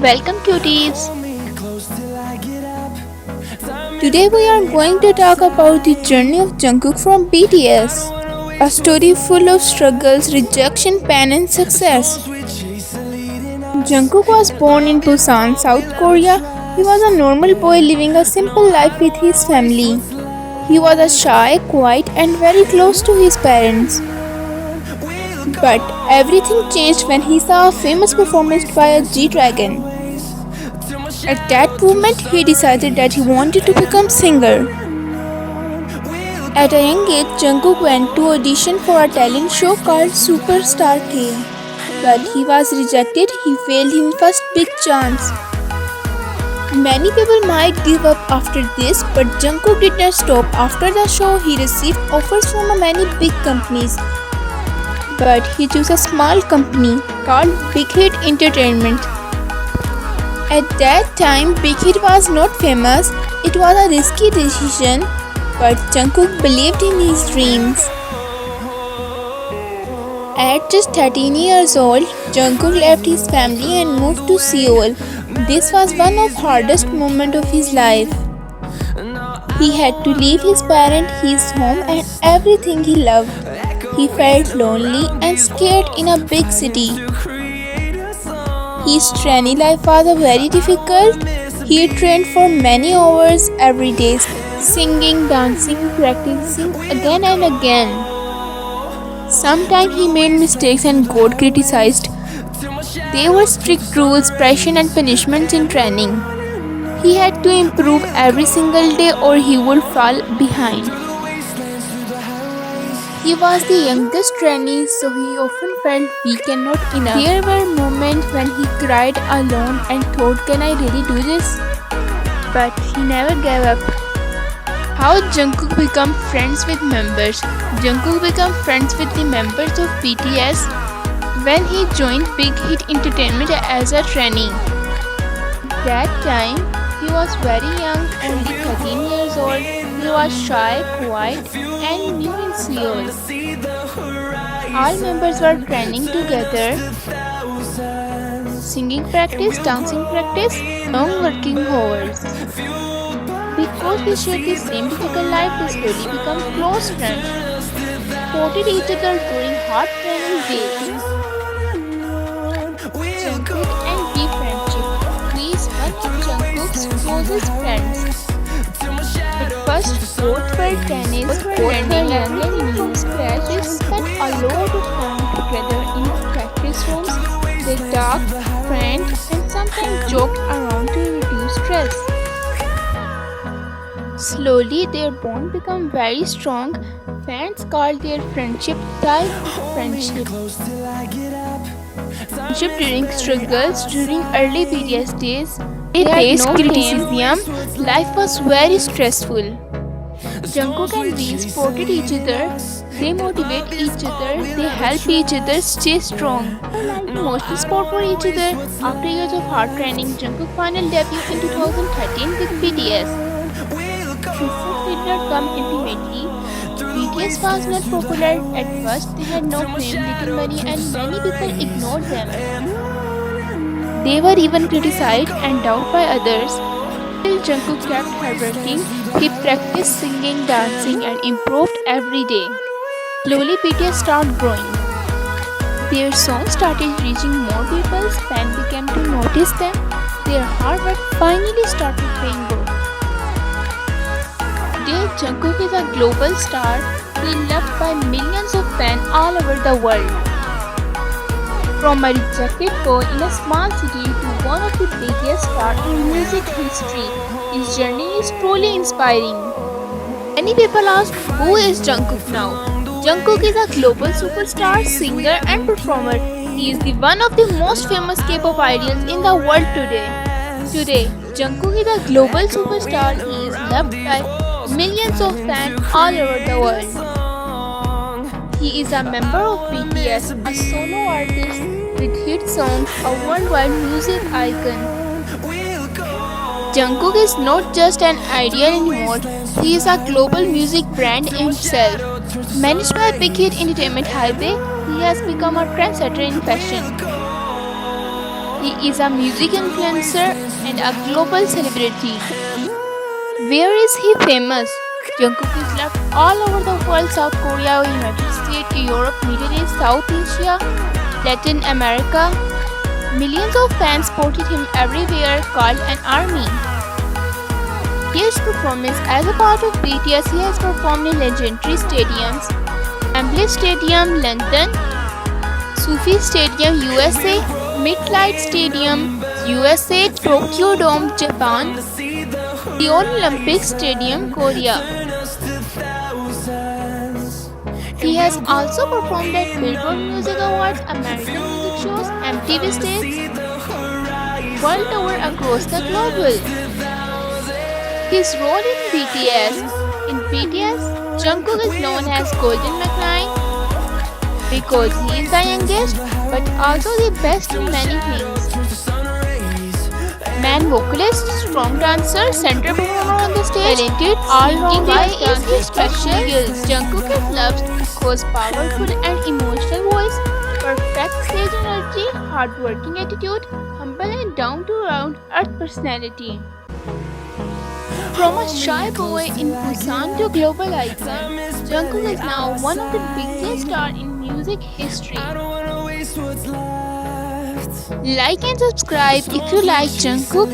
Welcome, cuties. Today we are going to talk about the journey of Jungkook from BTS. A story full of struggles, rejection, pain and success. Jungkook was born in Busan, South Korea. He was a normal boy living a simple life with his family. He was a shy, quiet and very close to his parents. But everything changed when he saw a famous performance by a G-Dragon. At that moment, he decided that he wanted to become singer. At a young age, Jungkook went to audition for a talent show called Superstar K. But he was rejected. He failed his first big chance. Many people might give up after this, but Jungkook did not stop. After the show, he received offers from many big companies. But he chose a small company called Big Hit Entertainment. At that time, Big Hit was not famous. It was a risky decision, but Jungkook believed in his dreams. At just 13 years old, Jungkook left his family and moved to Seoul. This was one of the hardest moments of his life. He had to leave his parents, his home and everything he loved. He felt lonely and scared in a big city. His training life was very difficult. He trained for many hours every day, singing, dancing, practicing again and again. Sometimes he made mistakes and got criticized. There were strict rules, pressure and punishments in training. He had to improve every single day or he would fall behind. He was the youngest trainee, so he often felt weak and not enough. There were moments when he cried alone and thought, can I really do this? But he never gave up. How Jungkook became friends with members? Jungkook became friends with the members of BTS when he joined Big Hit Entertainment as a trainee. That time, he was very young, only 13 years old. He was shy, quiet and new in Seoul. All members were training together. Singing practice, dancing practice, long working hours. Because they shared the same difficult life, they slowly become close friends. Supported each other during hard training days. Jungkook and V friendship. V is one of Jungkook's closest friends. At first, both were tennis, both were young and new from scratch. They spent a lot of time together in practice rooms. They talked, friend, and sometimes joked around to reduce stress. Slowly, their bond became very strong. Fans called their friendship type friendship. Friendship during struggles, during early BTS days, they faced criticism. Life was very stressful. Jungkook and V supported each other. They motivate each other. They help each other stay strong. Emotional support for each other. After years of hard training, Jungkook finally debuted in 2013 with BTS. Success did not come immediately. BTS was not popular at first. They had no fame, little money, and many people ignored them. They were even criticized and doubted by others. Still, Jungkook kept hardworking. He practiced singing, dancing, and improved every day. Slowly, BTS started growing. Their songs started reaching more people. Fans began to notice them. Their hard work finally started paying off. Today, Jungkook is a global star. He is loved by millions of fans all over the world. From a rejected boy in a small city to one of the biggest stars in music history, his journey is truly inspiring. Many people ask, who is Jungkook now? Jungkook is a global superstar, singer and performer. He is the one of the most famous K-pop idols in the world today. Today, Jungkook is a global superstar. He is loved by millions of fans all over the world. He is a member of BTS, a solo artist with hit songs, a worldwide music icon. Jungkook is not just an idol anymore, he is a global music brand himself. Managed by Big Hit Entertainment Highway, he has become a trendsetter in fashion. He is a music influencer and a global celebrity. Where is he famous? Jungkook is loved all over the world: South Korea, United States, Europe, Middle East, South Asia, Latin America. Millions of fans supported him everywhere, called an army. His performance as a part of BTS, he has performed in legendary stadiums: Wembley Stadium, London; Sophie Stadium, USA; MetLife Stadium, USA; Tokyo Dome, Japan; Seoul Olympic Stadium, Korea. He has also performed at Billboard Music Awards, American music shows, MTV States, world tour across the globe. His role in BTS. In BTS, Jungkook is known as Golden McLean because he is the youngest but also the best in many things. Man vocalist, strong dancer, center performer on the stage, talented, all-round. Why is he special? Skills. Jungkook is loved because powerful and emotional voice, perfect stage energy, hardworking attitude, humble and down-to-earth personality. From a shy boy in Busan to global icon, Jungkook is now one of the biggest stars in music history. Like and subscribe if you like Jungkook.